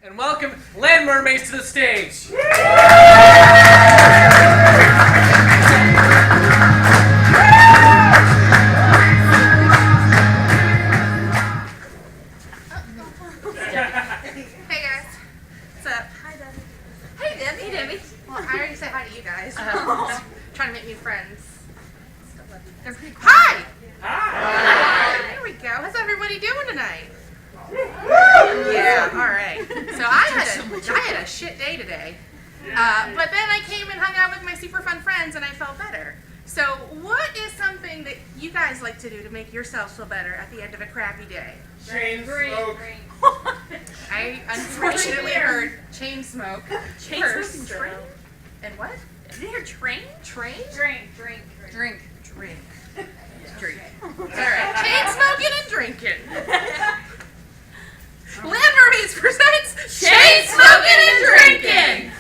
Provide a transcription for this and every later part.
And welcome Land Mermaids to the stage. Hey guys, what's up? Hi Debbie. Hey Debbie. Hey Debbie. Well, I already said hi to you guys. Trying to make new friends. They're pretty cool. Hi! Hi! There we go. How's everybody doing tonight? Yeah, alright. So I had a shit day today. But then I came and hung out with my super fun friends and I felt better. So what is something that you guys like to do to make yourselves feel better at the end of a crappy day? Chain smoke. I unfortunately heard chain smoke. Chain first. smoking train? And what? Did you hear train? Train? Drink. Alright, chain smoking and drinking. Land Mermaids presents Chain Smoking and Drinking!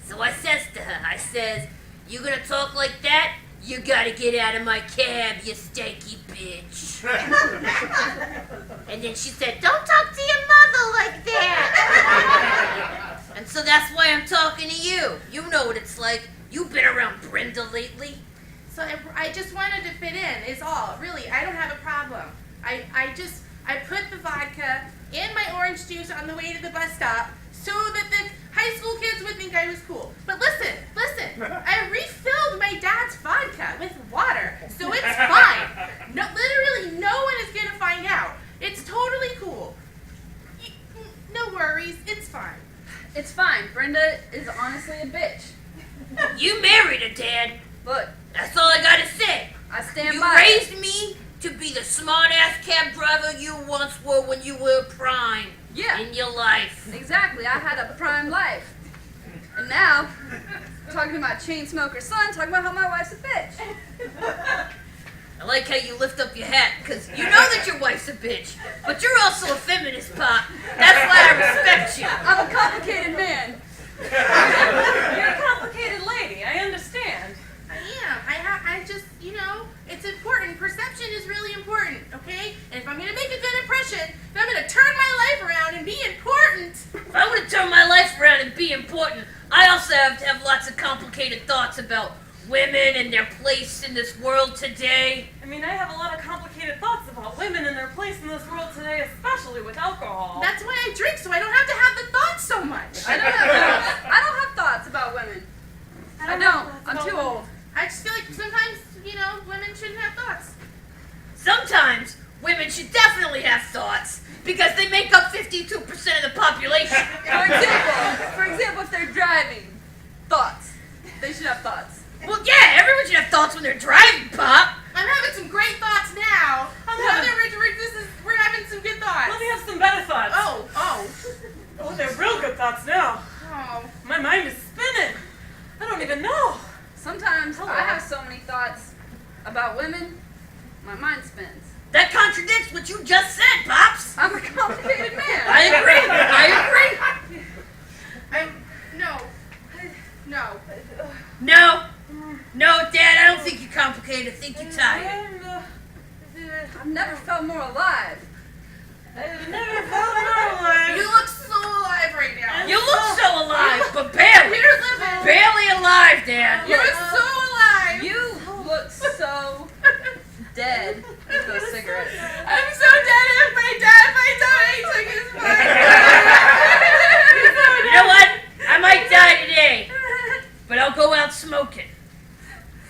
So I says to her, I says, you gonna talk like that? You gotta get out of my cab, you stanky bitch. And then she said, don't talk to your mother like that. And so that's why I'm talking to you. You know what it's like. You've been around Brenda lately. So I just wanted to fit in, is all. Really, I don't have a problem. I put the vodka in my orange juice on the way to the bus stop so that the high school kids would think I was cool. But listen, I refilled my dad's vodka with water, so it's fine. No, literally no one is gonna find out. It's totally cool. No worries, it's fine. It's fine. Brenda is honestly a bitch. You married her, Dad. Look, That's all I gotta say. I stand You by raised me to be the smart-ass cab driver you once were when you were prime in your life. Exactly. I had a prime life. And now, talking about chain smoker's son, talking about how my wife's a bitch. I like how you lift up your hat, because you know that your wife's a bitch, but you're also a feminist, Pop. That's why I respect you. I'm a complicated man. You're a complicated lady, I understand. I am. I just, it's important. Perception is really important, okay? And if I'm going to make a good impression, then I'm going to turn my life around and be important. If I want to turn my life around and be important, I also have to have lots of complicated thoughts about women and their place in this world today. I mean, I have a lot of complicated thoughts about women and their place in this world today, especially with alcohol. That's why I drink, so I don't have to have the thoughts so much. I don't have thoughts about women. I don't. I'm too old. I just feel like sometimes, women shouldn't have thoughts. Sometimes women should definitely have thoughts, because they make up 52% of the population. For example, if they're driving, thoughts. They should have thoughts. Well, yeah, everyone should have thoughts when they're driving, Pop. I'm having some great thoughts now. We're having some good thoughts. Let me have some better thoughts. Oh, They're real good thoughts now. oh. My mind is spinning. I don't even know. Sometimes I have so many thoughts about women, my mind spins. That contradicts what you just said, Pops. I'm a complicated man. I agree. No, Dad, I don't think you're complicated. I think you're tired. I've never felt more alive. I've never felt more alive. You look so alive right now. You look so alive, but barely. You're living. Barely alive, Dad. You look so alive. You look so dead with those cigarettes. I'm so dead if my dad took his part. You know what? I might die today, but I'll go out smoking.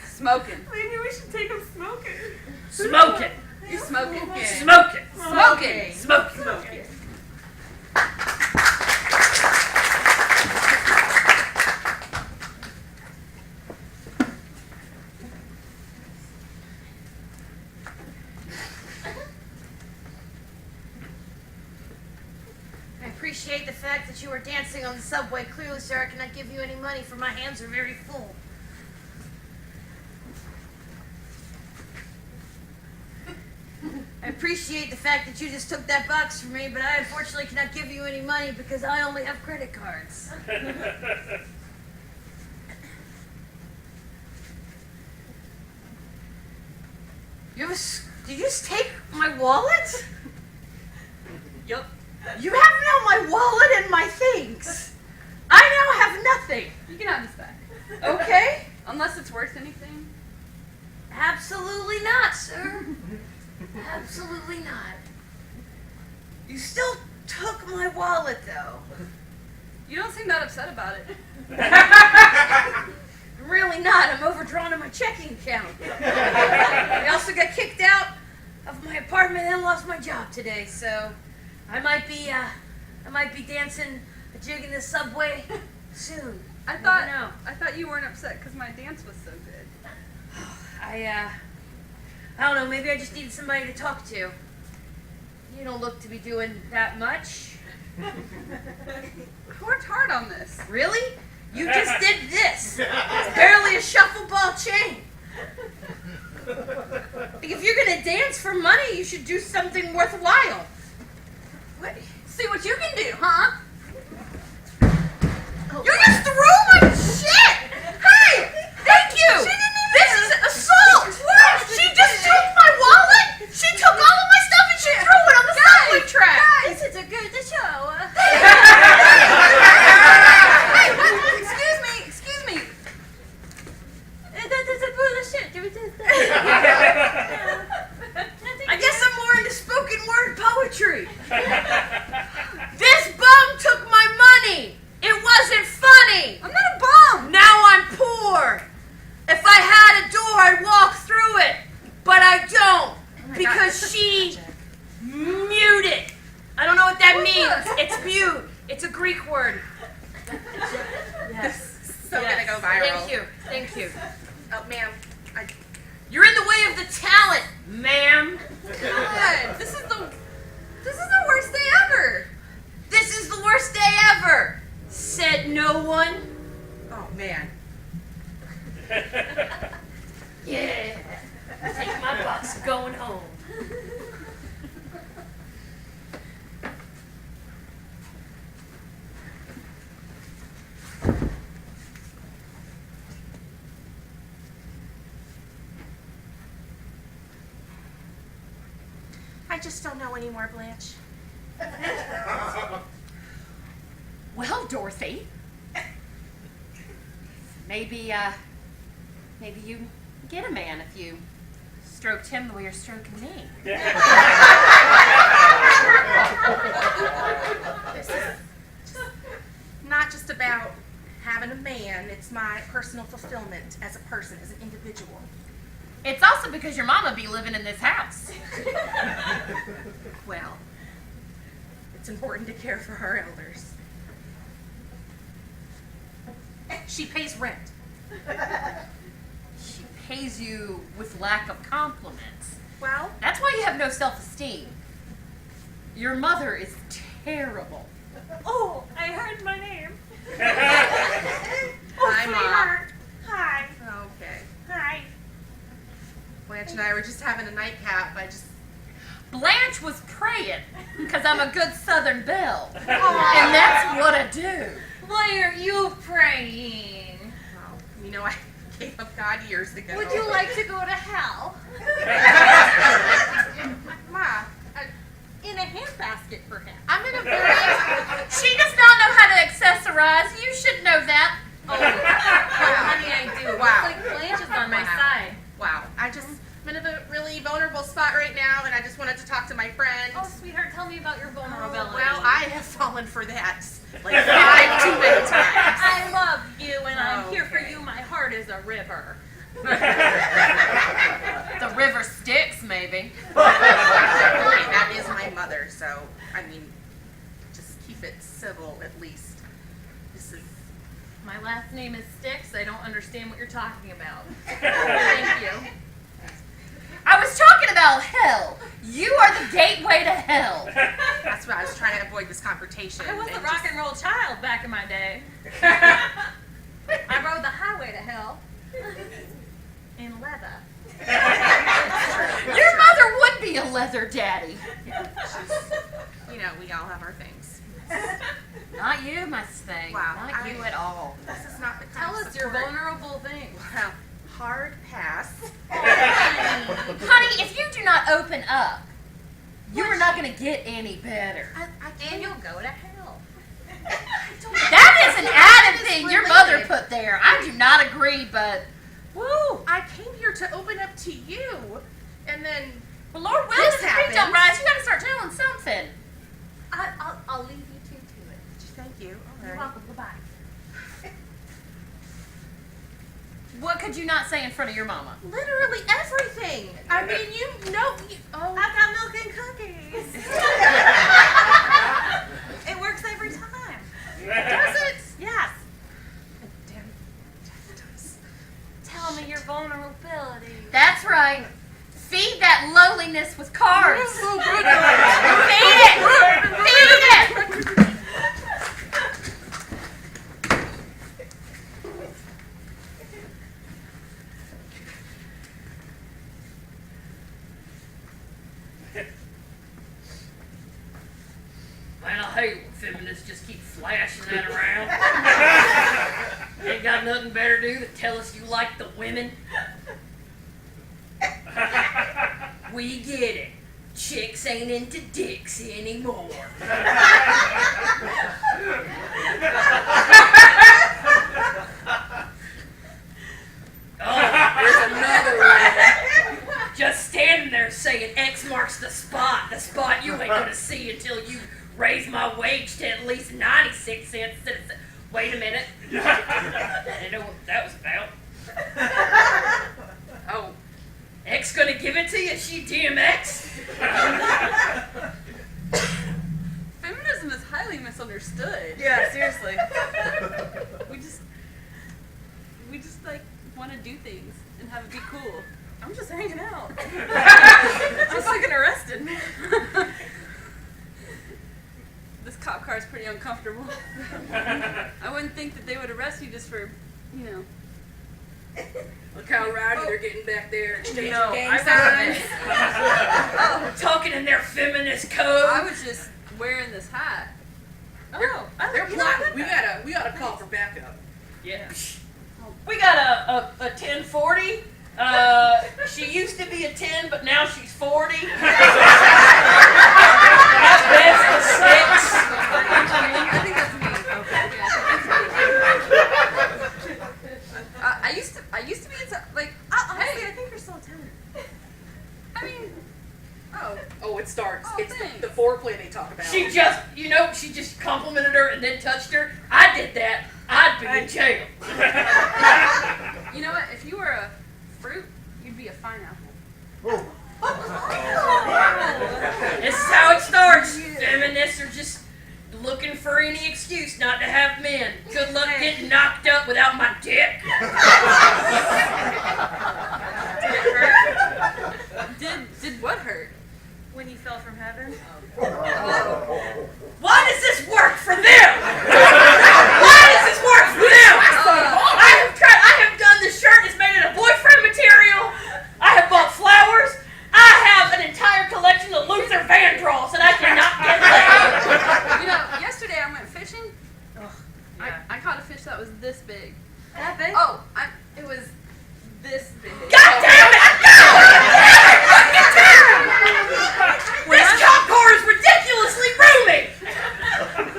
Smoking. Maybe we should take him smoking. Smoking. You're smoking. Smoking. Smoking. Smoking. I appreciate the fact that you were dancing on the subway. Clearly, sir, I cannot give you any money, for my hands are very full. I appreciate the fact that you just took that box from me, but I unfortunately cannot give you any money because I only have credit cards. Did you just take my wallet? Yup. You have now my wallet and my things. I now have nothing. You can have this back. Okay? Unless it's worth anything. Absolutely not, sir. Absolutely not. You still took my wallet, though. You don't seem that upset about it. I'm really not. I'm overdrawn on my checking account. I also got kicked out of my apartment and lost my job today, so I might be dancing a jig in the subway soon. I Never thought know. you weren't upset because my dance was so good. I don't know, maybe I just needed somebody to talk to. You don't look to be doing that much. I worked hard on this. Really? You just did this. It's barely a shuffle ball chain. If you're gonna dance for money, you should do something worthwhile. What? See what you can do, huh? You just threw my shit! Hey! Thank you! This is assault! What? She just took my wallet! She took all of my stuff and she threw it on the subway track! Guys, it's a good show. Hey, what? Excuse me. That's a bullshit. I guess I'm more into spoken word poetry. This bum took my money. It wasn't funny. I'm not a bum. Now I'm poor. If I had a door, I'd walk through it. But I don't. Because she muted. I don't know what that means. It's mute. It's a Greek word. Yes. So gonna go viral. Thank you. Oh, ma'am. You're in the way of the talent, ma'am. God, this is the worst day ever. This is the worst day ever, said no one. Oh, man. Yeah. Take my box, going home. I just don't know anymore, Blanche. Well, Dorothy, maybe you get a man if you stroked him the way you're stroking me. This is not just about having a man. It's my personal fulfillment as a person, as an individual. It's also because your mama be living in this house. Well, it's important to care for her elders. She pays rent. She pays you with lack of compliments. Well, That's why you have no self-esteem. Your mother is terrible. Oh, I heard my name. hi, Mom. Sweetheart. Hi. Okay. Hi. Blanche and I were just having a nightcap. Blanche was praying because I'm a good Southern belle. And that's what I do. Why are you praying? Well, you know, I gave up God years ago. Would you like to go to hell? Ma, In a handbasket, perhaps. I'm in a very... She does not know how to accessorize. You should know that. Oh, honey, I do. Wow. It's like Blanche is on my Wow. side. Wow. I'm in a really vulnerable spot right now, and I just wanted to talk to my friend. Oh, sweetheart, tell me about your vulnerability. Well, I have fallen for that like 5 too many times. I love you, and I'm here for Okay. you. My heart is a river. The river Styx, maybe. Hey, that is my mother, so, I mean, just keep it civil at least. This is... My last name is Styx. I don't understand what you're talking about. Thank you. I was talking about hell. You are the gateway to hell. That's why I was trying to avoid this confrontation. I was a and rock just- and roll child back in my day. I rode the highway to hell. In leather. Your mother would be a leather daddy. You know, we all have our things. Not you, Mustang. Wow, Not you at all. This is not the kind Tell of us your support- vulnerable things. Well, hard pass. Honey, if you do not open up, You are not going to get any better. And you'll go to hell. That is an added thing your mother put there. I do not agree, but woo. I came here to open up to you, and then Well, Lord willing, This if the creek don't happens. rise, you got to start telling something. I'll leave you two to it. Thank you. All You're right. welcome. Goodbye. What could you not say in front of your mama? Literally everything. I mean, you know. Oh. I've got milk and cookies. It works every time. Does it? Yes. Damn, it does. Tell me your vulnerability. That's right. Feed that lowliness with carbs. Feed it. Feed it. Man, I hate when feminists just keep flashing that around. Ain't got nothing better to do than tell us you like the women. We get it. Chicks ain't into dicks anymore. Oh, there's another one. Just standing there saying X marks the spot you ain't gonna see until you raise my wage to at least 96 cents. Wait a minute. I didn't know what that was about. Oh, X gonna give it to you? She DMX? Feminism is highly misunderstood. Yeah, seriously. We just like want to do things and have it be cool. I'm just hanging out. I'm fucking arrested. This cop car is pretty uncomfortable. I wouldn't think that they would arrest you just for, you know. Look how rowdy they're getting back there exchanging gang I signs. read Talking in their feminist I code. was just wearing this hat. Oh, They're plotting. We gotta call for backup. Yeah. We got a 1040. She used to be a 10, but now she's 40. That bed's I think that's me. I used to be into, like, honestly, I think you're still a 10. I mean, Oh, it starts. Oh, It's thanks. the foreplay they talk about. She just complimented her and then touched her. I did that. I'd be in jail. you know what? If you were a fruit, you'd be a pineapple. This is how it starts. Feminists are just looking for any excuse not to have men. Good luck getting knocked up without my dick. Did it hurt? Did what hurt? When you fell from heaven? Why does this work for them? Why does this work for them? I have done this shirt. It's made out of boyfriend material. I have bought flowers. I have an entire collection of Luther Vandross, and I cannot get laid. You know, yesterday I went fishing. Yeah. I caught a fish that was this big. That big? Oh, it was this big. God damn it! This cop car is ridiculously roomy.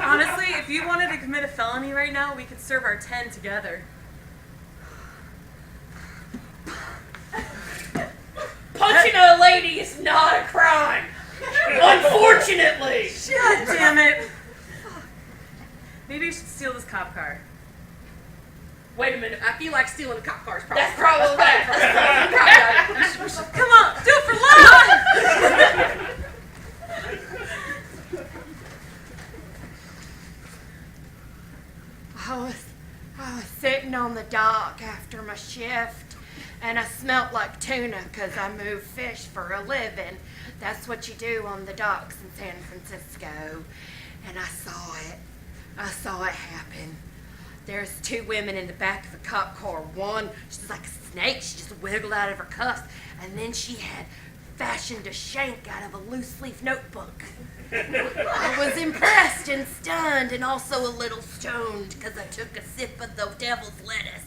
Honestly, if you wanted to commit a felony right now, we could serve our 10 together. Punching a lady is not a crime. Unfortunately. God damn it. Maybe you should steal this cop car. Wait a minute. I feel like stealing a cop car is probably. That's probably that. Come on, do it for love! I was sitting on the dock after my shift, and I smelt like tuna because I move fish for a living. That's what you do on the docks in San Francisco. And I saw it. I saw it happen. There's two women in the back of a cop car. One, she's like a snake. She just wiggled out of her cuffs. And then she had fashioned a shank out of a loose-leaf notebook. I was impressed and stunned and also a little stoned because I took a sip of the devil's lettuce.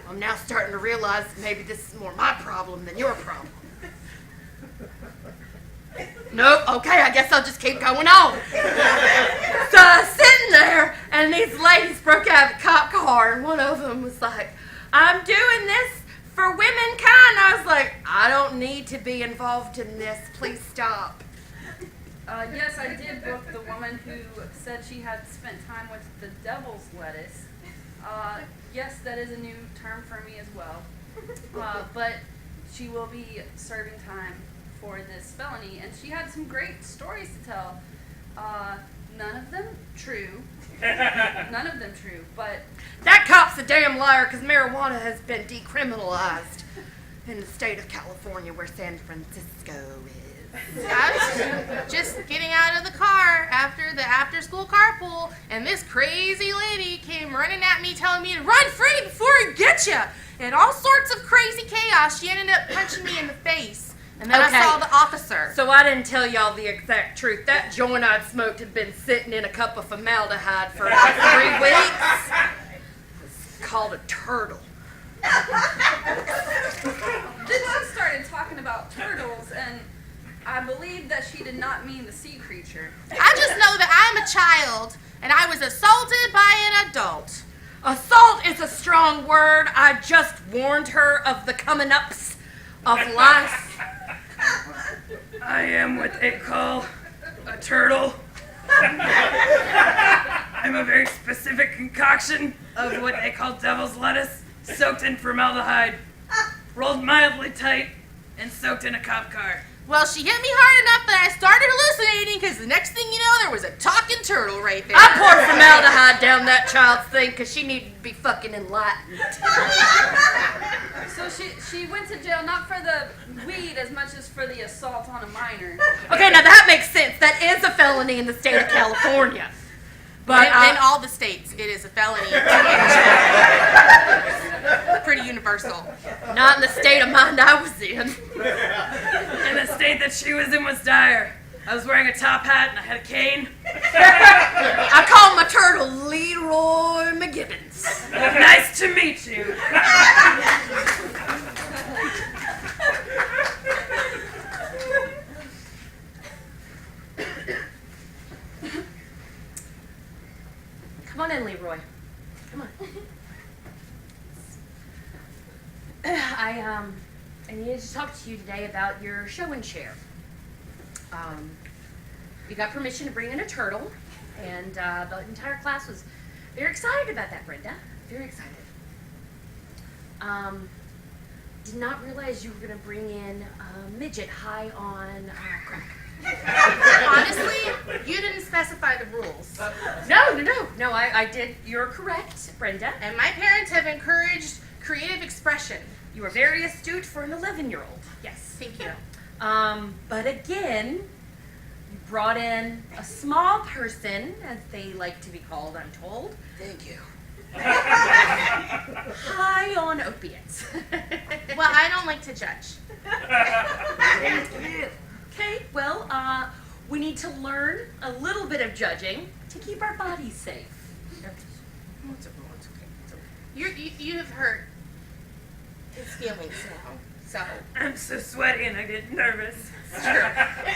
I'm I'm now starting to realize maybe this is more my problem than your problem. Nope, okay, I guess I'll just keep going on. So I was sitting there, and these ladies broke out of the cop car, and one of them was like, I'm doing this for womankind. I was like, I don't need to be involved in this. Please stop. Yes, I did book the woman who said she had spent time with the devil's lettuce. Yes, that is a new term for me as well. But she will be serving time for this felony, and she had some great stories to tell. None of them true. None of them true, but... That cop's a damn liar because marijuana has been decriminalized in the state of California where San Francisco is. I was just getting out of the car after the after-school carpool, and this crazy lady came running at me telling me to run free before I get you. And all sorts of crazy chaos. She ended up punching me in the face. And then Okay. I saw the officer. So I didn't tell y'all the exact truth. That joint I'd smoked had been sitting in a cup of formaldehyde for about 3 weeks. It's called a turtle. Then she started talking about turtles, and I believe that she did not mean the sea creature. I just know that I'm a child, and I was assaulted by an adult. Assault is a strong word. I just warned her of the coming ups of life. I am what they call a turtle. I'm a very specific concoction of what they call devil's lettuce, soaked in formaldehyde, rolled mildly tight, and soaked in a cop car. Well, she hit me hard enough that I started hallucinating, because the next thing you know, there was a talking turtle right there. I poured formaldehyde down that child's thing because she needed to be fucking enlightened. So she went to jail not for the weed as much as for the assault on a minor. Okay, now that makes sense. That is a felony in the state of California. But in all the states, it is a felony. Pretty universal. not in the state of mind I was in. And the state that she was in was dire. I was wearing a top hat and I had a cane. I call my turtle Leroy McGibbons. Nice to meet you. Come on in, Leroy. Come on. I needed to talk to you today about your show and share. We got permission to bring in a turtle, and the entire class was very excited about that, Brenda. Very excited. Did not realize you were going to bring in a midget high on crack. Honestly, you didn't specify the rules. No, I did. You're correct, Brenda. And my parents have encouraged creative expression. You were very astute for an 11-year-old. Yes. Thank you. But again, you brought in a small person, as they like to be called, I'm told. Thank you. High on opiates. Well, I don't like to judge. Okay, well, we need to learn a little bit of judging to keep our bodies safe. You have hurt his feelings now, so. I'm so sweaty and I get nervous.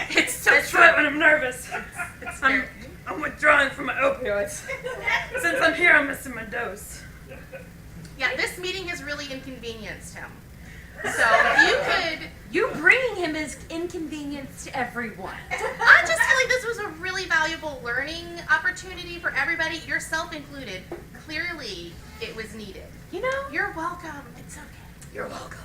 It's so I sweat when I'm nervous. It's I'm withdrawing from my opioids. Since I'm here, I'm missing my dose. Yeah, this meeting has really inconvenienced him. So if you could. You bringing him is inconvenience to everyone. I just feel like this was a really valuable learning opportunity for everybody, yourself included. Clearly, it was needed. You know, You're welcome. It's okay. you're welcome.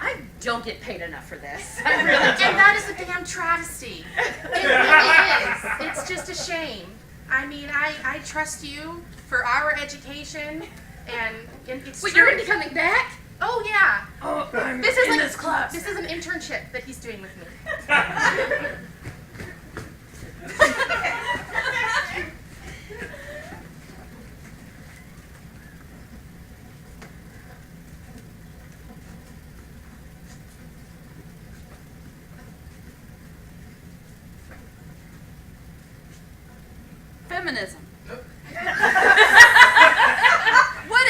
I don't get paid enough for this. I really And don't. that is a damn travesty. It really is. It's just a shame. I mean, I trust you for our education, and it's Wait, true. you're gonna be coming back? Oh, yeah. Oh, I'm This is in like this class. This is an internship that he's doing with me. Feminism. What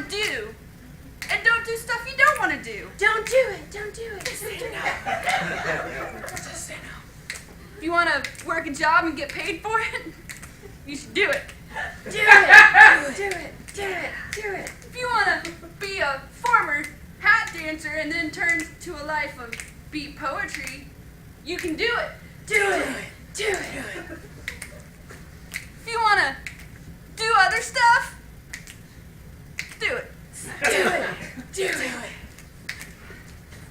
to do. And don't do stuff you don't want to do. Don't do it. Don't do it. Just say no. Just say no. If you want to work a job and get paid for it, you should do it. Do it. Do it. If you want to be a former hat dancer and then turn to a life of beat poetry, you can do it. Do it. If you want to do other stuff, do it. Do it.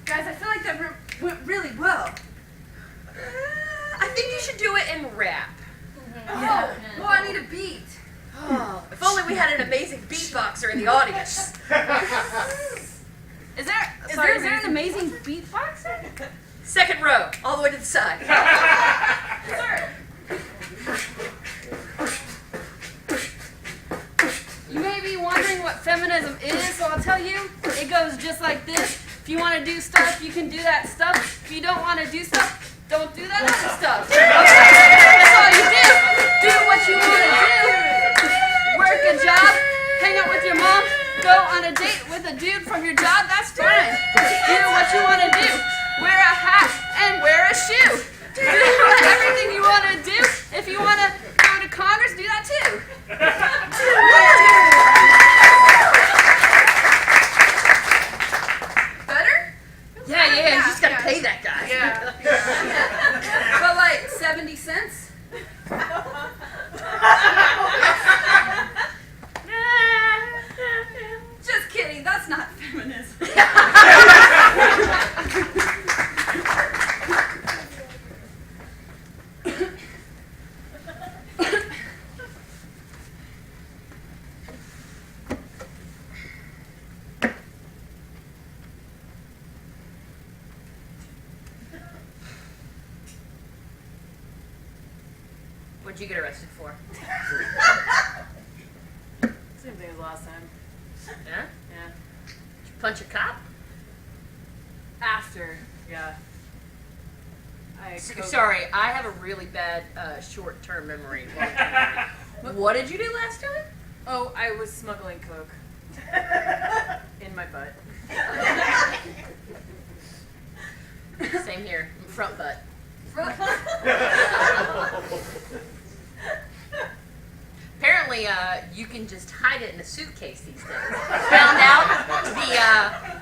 Guys, I feel like that went really well. I think you should do it in rap. Oh, well, I need a beat. Oh, if only we had an amazing beatboxer in the audience. Is there an amazing beatboxer? Second row, all the way to the side. Sir. You may be wondering what feminism is, so I'll tell you. It goes just like this. If you want to do stuff, you can do that stuff. If you don't want to do stuff, don't do that other stuff. Okay? That's all you do. Do what you want to do. Work a job, hang out with your mom, go on a date with a dude from your job, that's fine. Do what you want to do. Wear a hat and wear a shoe. Do everything you want to do. If you want to go to Congress, do that too. Better? Yeah, you just gotta pay that guy. Yeah. But like 70 cents? Just kidding, that's not feminism. What'd you get arrested for? Same thing as last time. Yeah? Yeah. Did you punch a cop? After, yeah. Sorry, I have a really bad short-term memory. What did you do last time? Oh, I was smuggling coke. In my butt. Same here, front butt. Apparently, you can just hide it in a suitcase these days. Found out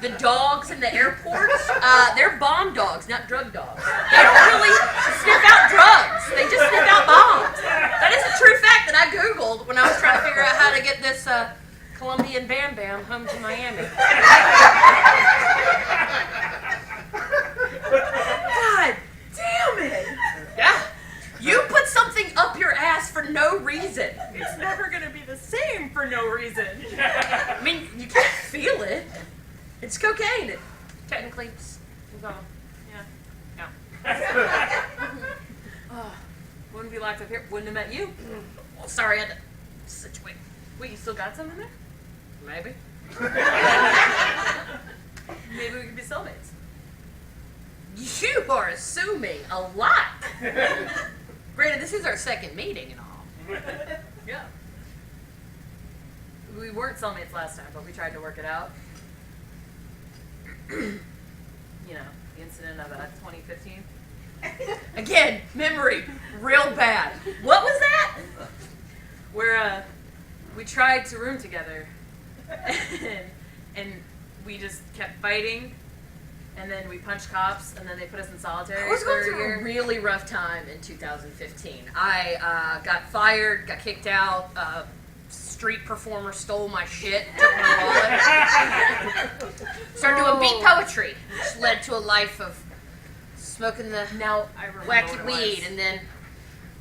the dogs in the airports, they're bomb dogs, not drug dogs. They don't really sniff out drugs. They just sniff out bombs. That is a true fact that I Googled when I was trying to figure out how to get this Colombian Bam Bam home to Miami. God damn it! Yeah. You put something up your ass for no reason. It's never gonna be the same for no reason. I mean, you can't feel it. It's cocaine. It technically it's gone. Yeah. Wouldn't be locked up here. Wouldn't have met you. Well, sorry, I had to situate. Wait, you still got some in there? Maybe. Maybe we could be cellmates. You are assuming a lot. Granted, this is our second meeting and all. Yeah. We weren't cellmates last time, but we tried to work it out. You know, the incident of 2015. Again, memory, real bad. What was that? Where we tried to room together, and we just kept fighting, and then we punched cops, and then they put us in solitary. I was going for a through year. a really rough time in 2015. I got fired, got kicked out. Street performer stole my shit, took my wallet. Started doing beat poetry, which led to a life of smoking the Now I remember wacky what it weed, was. and then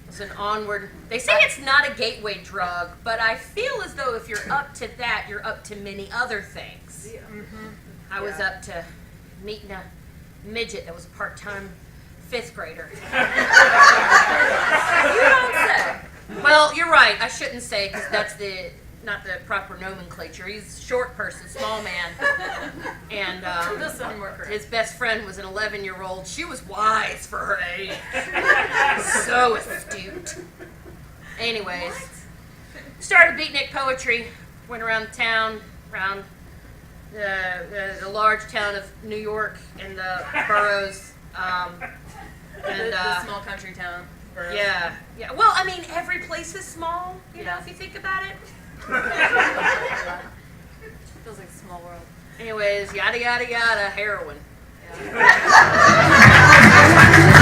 was an onward. They say it's not a gateway drug, but I feel as though if you're up to that, you're up to many other things. Yeah. I was up to meeting a midget that was a part-time 5th grader. You don't say. Well, you're right. I shouldn't say because that's not the proper nomenclature. He's a short person, small man, and This sounded more correct. his best friend was an 11-year-old. She was wise for her age. So astute. Anyways, started beatnik poetry. Went around town, around the large town of New York and the boroughs. The small country town. Boroughs. Yeah. Well, I mean, every place is small, you know, if you think about it. Feels like a small world. Anyways, yada yada yada, heroin. Yeah.